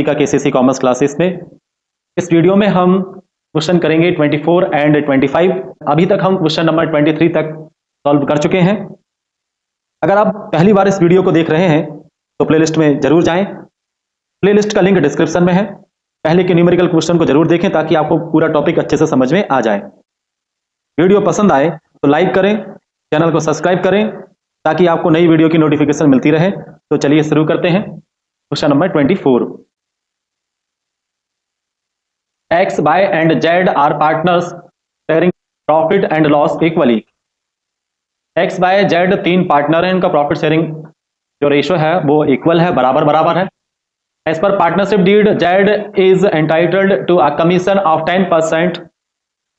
का KCC commerce classes में। इस वीडियो में हम क्वेश्चन करेंगे 24 एंड 25। अभी तक हम क्वेश्चन नंबर 23 तक सॉल्व कर चुके हैं। अगर आप पहली बार इस वीडियो को देख रहे हैं तो प्लेलिस्ट में जरूर जाएं। प्लेलिस्ट का लिंक डिस्क्रिप्शन में है। पहले के न्यूमेरिकल क्वेश्चन को जरूर देखें ताकि आपको पूरा टॉपिक अच्छे से समझ में आ जाए। वीडियो पसंद आए तो लाइक करें, चैनल को सब्सक्राइब करें ताकि आपको नई वीडियो की नोटिफिकेशन मिलती रहे। तो चलिए शुरू करते हैं। Question number 24। X, Y and Z are partners sharing profit and loss equally. X, Y, Z तीन पार्टनर हैं, इनका प्रॉफिट शेयरिंग जो रेशियो है वो इक्वल है, बराबर बराबर है। एज पर partnership deed Z is entitled to a commission of 10%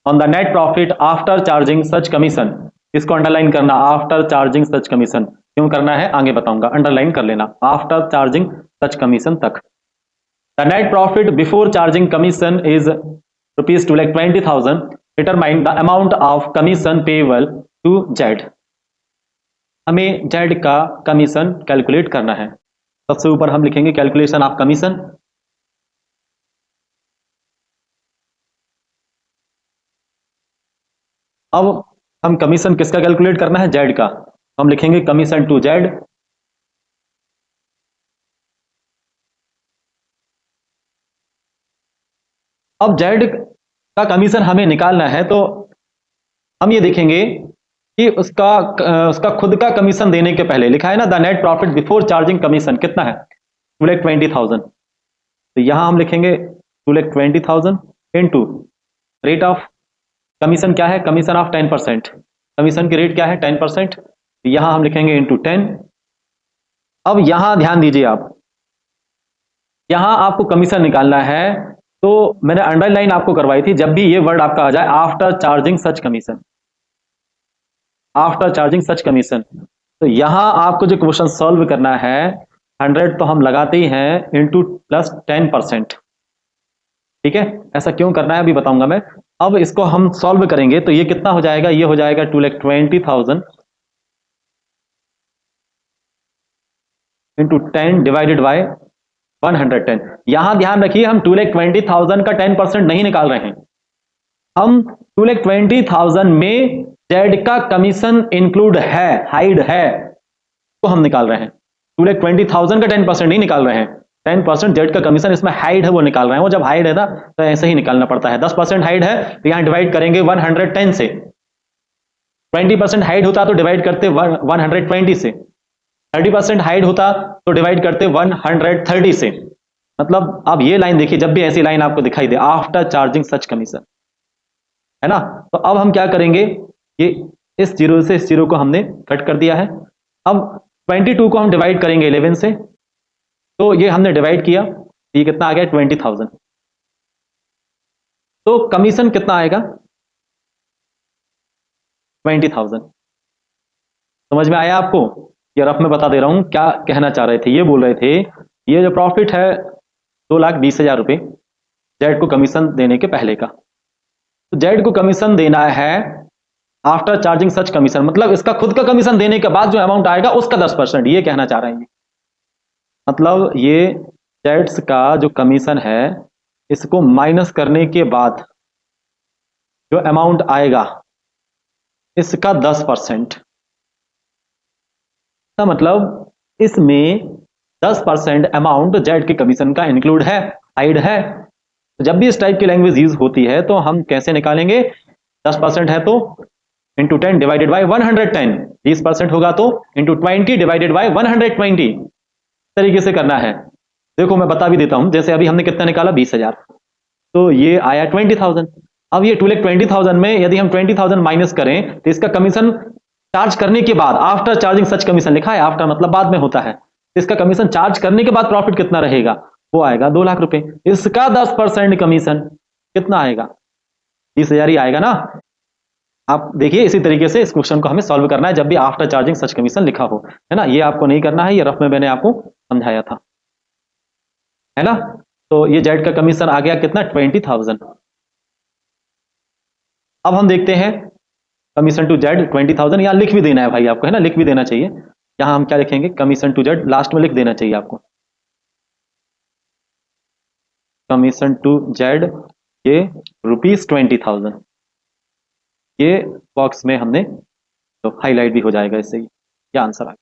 on the net profit after charging such commission. इसको अंडरलाइन करना, आफ्टर चार्जिंग सच कमीशन क्यों करना है आगे बताऊंगा, अंडरलाइन कर लेना, आफ्टर चार्जिंग सच कमीशन तक। The net profit before charging commission is rupees 2,20,000. Determine the amount of commission payable to Z. हमें Z का कमीशन कैलकुलेट करना है। सबसे ऊपर हम लिखेंगे कैलकुलेशन ऑफ कमीशन। अब हम कमीशन किसका कैलकुलेट करना है? Z का। हम लिखेंगे कमीशन टू Z। अब Z का कमीशन हमें निकालना है तो हम ये देखेंगे कि उसका खुद का कमीशन देने के पहले लिखा है ना, the net profit before charging commission कितना है? 2,20,000। तो यहां हम लिखेंगे 2,20,000 इनटू रेट ऑफ कमीशन क्या है? Commission of 10%। कमीशन की रेट क्या है? 10%। तो यहां हम लिखेंगे इनटू 10। अब यहां ध्यान दीजिए आप, यहां आपको कमीशन निकालना है तो मैंने अंडरलाइन आपको करवाई थी, जब भी ये वर्ड आपका आ जाए आफ्टर चार्जिंग सच कमीशन, आफ्टर चार्जिंग सच कमीशन, तो यहां आपको जो क्वेश्चन सॉल्व करना है 100 तो हम लगाते ही हैं इनटू प्लस 10%। ठीक है, ऐसा क्यों करना है अभी बताऊंगा मैं। अब इसको हम सॉल्व करेंगे तो ये कितना हो जाएगा? ये हो जाएगा 2,20,000 इंटू 10 डिवाइडेड बाय 110। यहां ध्यान रखिए हम 2,20,000 का 10% नहीं निकाल रहे हैं, हम 2,20,000 में Z का कमीशन इंक्लूड है, हाइड है, तो हम निकाल रहे हैं। 2,20,000 का 10% नहीं निकाल रहे हैं, 10% Z का कमीशन इसमें हाइड है वो निकाल रहे हैं। वो जब हाइड है ना तो ऐसे ही निकालना पड़ता है। 10% हाइड है तो यहां डिवाइड करेंगे 110 से, 20% हाइड होता तो डिवाइड करते 120 से, 30% हाइड होता तो डिवाइड करते 130 से। मतलब अब ये लाइन देखिए, जब भी ऐसी लाइन आपको दिखाई दे आफ्टर चार्जिंग सच कमीशन, है ना, तो अब हम क्या करेंगे, ये इस जीरो से इस जीरो को हमने कट कर दिया है। अब 22 को हम डिवाइड करेंगे 11 से, तो ये हमने डिवाइड किया, ये कितना आ गया? 20,000। तो कमीशन कितना आएगा? 20,000। समझ में आया आपको? ये रफ में बता दे रहा हूं क्या कहना चाह रहे थे। ये बोल रहे थे ये जो प्रॉफिट है 2,20,000 रुपए जेड को कमीशन देने के पहले का, तो जेड को कमीशन देना है आफ्टर चार्जिंग सच कमीशन, मतलब इसका खुद का कमीशन देने के बाद जो अमाउंट आएगा उसका 10%, ये कहना चाह रहे हैं। मतलब ये जेड्स का जो कमीशन है इसको माइनस करने के बाद जो अमाउंट आएगा इसका 10%। मतलब इसमें 10% अमाउंट जेड के कमीशन का इंक्लूड है, हाइड है। जब भी इस टाइप की लैंग्वेज यूज होती है तो हम कैसे निकालेंगे? 10% है तो इंटू 10 डिवाइडेड बाई 110, 20% होगा तो इंटू 20 डिवाइडेड बाई 120 तरीके से करना है। देखो मैं बता भी देता हूं, जैसे अभी हमने कितना निकाला? 20,000, तो ये आया 20,000। अब ये 2,20,000 में यदि हम 20,000 माइनस करें तो इसका कमीशन चार्ज करने के बाद, आफ्टर चार्जिंग सच कमीशन लिखा है, आफ्टर मतलब बाद में होता है, इसका कमीशन चार्ज करने के बाद प्रॉफिट कितना रहेगा? वो आएगा 2 लाख रुपए। इसका 10% कमीशन कितना आएगा? 20,000 ही आएगा ना। आप देखिए इसी तरीके से इस क्वेश्चन को हमें सॉल्व करना है जब भी आफ्टर चार्जिंग सच कमीशन लिखा हो, है ना। ये आपको नहीं करना है, ये रफ में मैंने आपको समझाया था, है ना। तो ये जेड का कमीशन आ गया कितना? 20,000। अब हम देखते हैं कमीशन टू जेड 20,000, यहाँ लिख भी देना है भाई आपको, है ना, लिख भी देना चाहिए। यहाँ हम क्या लिखेंगे? कमीशन टू जेड लास्ट में लिख देना चाहिए आपको। कमीशन टू जेड ये ₹20,000, ये बॉक्स में हमने तो हाईलाइट भी हो जाएगा इससे, ये आंसर आ गया।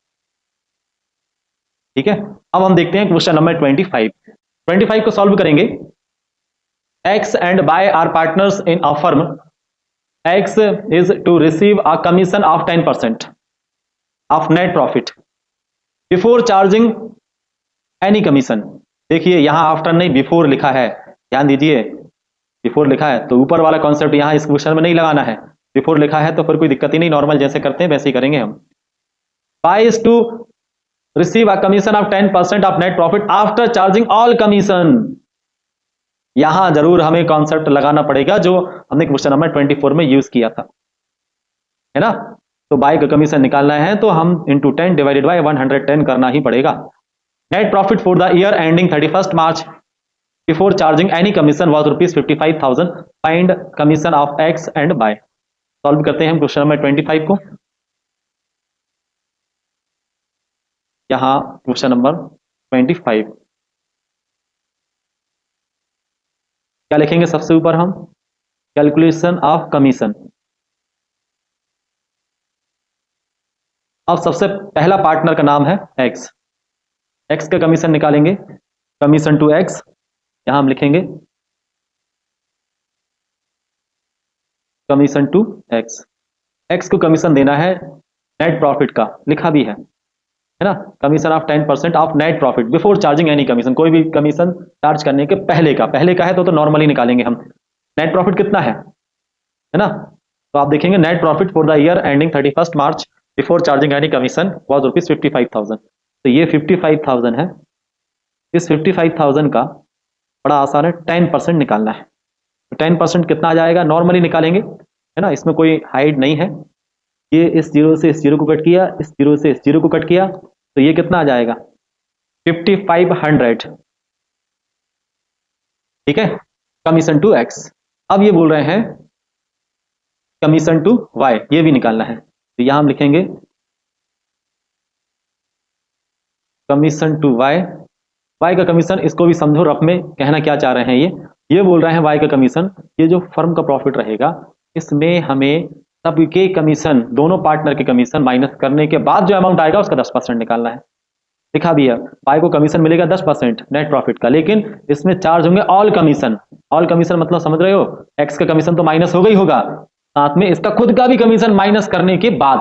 ठीक है, अब हम देखते हैं क्वेश्चन नंबर 25 को सॉल्व करेंगे। X and Y are partners in a firm. X is to receive a commission of 10% of net profit before charging any commission. देखिए यहां आफ्टर नहीं बिफोर लिखा है, ध्यान दीजिए, बिफोर लिखा है तो ऊपर वाला कॉन्सेप्ट यहां इस क्वेश्चन में नहीं लगाना है। बिफोर लिखा है तो फिर कोई दिक्कत ही नहीं, नॉर्मल जैसे करते हैं वैसे ही करेंगे हम। Y is to receive a commission of 10% of net profit after charging all commission. यहां जरूर हमें कॉन्सेप्ट लगाना पड़ेगा जो हमने क्वेश्चन नंबर 24 में यूज किया था, है ना। तो बाय का कमीशन निकालना है तो हम इंटू 10 डिवाइडेड बाय 110 करना ही पड़ेगा। Net profit for the year ending 31 March before charging any commission was ₹55,000। Find commission of X and Y. Solve करते हैं हम क्वेश्चन नंबर 25 को। यहां क्वेश्चन नंबर 25 क्या लिखेंगे सबसे ऊपर हम, कैलकुलेशन ऑफ कमीशन। अब सबसे पहला पार्टनर का नाम है एक्स, एक्स का कमीशन निकालेंगे, कमीशन टू एक्स, यहां हम लिखेंगे कमीशन टू एक्स। एक्स को कमीशन देना है नेट प्रॉफिट का, लिखा भी है ना, commission of 10% of net profit before charging any commission, कोई भी कमीशन चार्ज करने के पहले का है तो नॉर्मली निकालेंगे हम। नेट प्रॉफिट कितना है ना, तो आप देखेंगे net profit for the year ending 31 March before charging any commission was ₹55,000। तो ये 55,000 है, इस 55,000 का बड़ा आसान है 10% निकालना है। तो 10% कितना आ जाएगा, नॉर्मली निकालेंगे, है ना, इसमें कोई हाइड नहीं है। ये इस जीरो से इस जीरो को कट किया, इस जीरो से इस जीरो को कट किया, तो ये कितना आ जाएगा 5500। ठीक है, कमीशन टू एक्स। अब ये बोल रहे हैं कमीशन टू वाई, ये भी निकालना है, तो यहां हम लिखेंगे कमीशन टू वाई। वाई का कमीशन, इसको भी समझो रफ में कहना क्या चाह रहे हैं। ये बोल रहे हैं वाई का कमीशन, ये जो फर्म का प्रॉफिट रहेगा इसमें हमें सबके कमीशन, दोनों पार्टनर के कमीशन माइनस करने के बाद जो अमाउंट आएगा उसका 10% निकालना है। लिखा भी है वाई को कमीशन मिलेगा 10% नेट प्रॉफिट का, लेकिन इसमें चार्ज होंगे ऑल कमीशन। ऑल कमीशन मतलब समझ रहे हो, एक्स का कमीशन तो माइनस हो गई होगा, साथ में इसका खुद का भी कमीशन माइनस करने के बाद।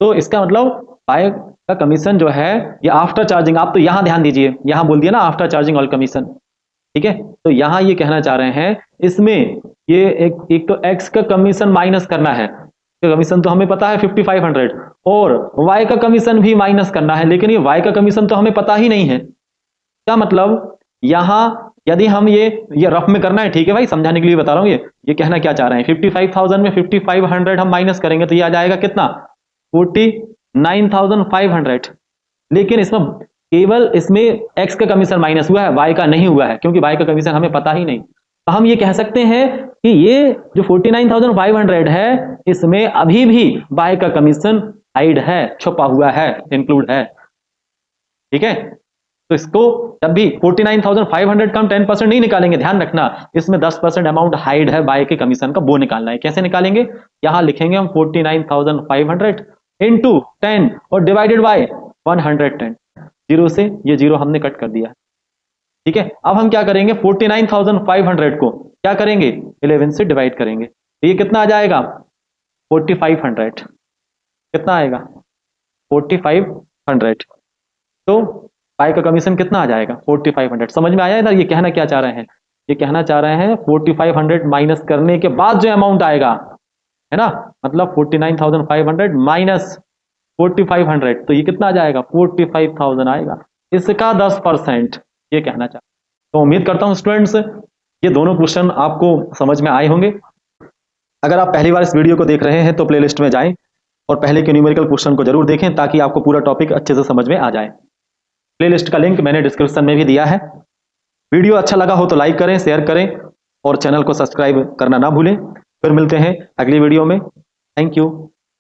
तो इसका मतलब वाई का कमीशन जो है ये आफ्टर चार्जिंग, आप तो यहां ध्यान दीजिए, यहां बोल दिया ना आफ्टर चार्जिंग ऑल कमीशन। ठीक है, तो यहां ये कहना चाह रहे हैं इसमें ये एक तो एक्स का कमीशन माइनस करना है, कमीशन तो हमें पता है 5500, और वाई का कमीशन भी माइनस करना है, लेकिन ये वाई का कमीशन तो हमें पता ही नहीं है। क्या मतलब, यहां यदि हम ये रफ में करना है, ठीक है भाई, समझाने के लिए बता रहा हूं, ये कहना क्या चाह रहे हैं, 55,000 में 5500 हम माइनस करेंगे तो ये आ जाएगा कितना 49,500। लेकिन इसमें केवल इसमें एक्स का कमीशन माइनस हुआ है, वाई का नहीं हुआ है, क्योंकि वाई का कमीशन हमें पता ही नहीं। तो हम ये कह सकते हैं कि ये जो 49,500 है इसमें अभी भी वाई का कमीशन हाइड है, छुपा हुआ है, इंक्लूड है। ठीक है, तो इसको जब भी 49,500 का हम 10% नहीं निकालेंगे, ध्यान रखना, इसमें 10% अमाउंट हाइड है वाई के कमीशन का, वो निकालना है। कैसे निकालेंगे, यहां लिखेंगे हम 49,500 इंटू 10 और डिवाइडेड बाय 110। जीरो से ये जीरो हमने कट कर दिया। ठीक है, अब हम क्या करेंगे, 49,500 को क्या करेंगे 11 से डिवाइड करेंगे, तो ये कितना आ जाएगा 4500। कितना आएगा 4500। तो वाई का कमीशन कितना आ जाएगा 4500। समझ में आया इधर ये कहना क्या चाह रहे हैं, ये कहना चाह रहे हैं 4500 माइनस करने के बाद जो अमाउंट आएगा, है ना, मतलब 49,500 माइनस 4500, तो ये कितना आ जाएगा 45,000 आएगा, इसका 10%, ये कहना चाहता हूं। तो उम्मीद करता हूं स्टूडेंट्स ये दोनों क्वेश्चन आपको समझ में आए होंगे। अगर आप पहली बार इस वीडियो को देख रहे हैं तो प्लेलिस्ट में जाएं और पहले के न्यूमेरिकल क्वेश्चन को जरूर देखें ताकि आपको पूरा टॉपिक अच्छे से समझ में आ जाए। प्लेलिस्ट का लिंक मैंने डिस्क्रिप्शन में भी दिया है। वीडियो अच्छा लगा हो तो लाइक करें, शेयर करें और चैनल को सब्सक्राइब करना ना भूलें। फिर मिलते हैं अगली वीडियो में। Thank you.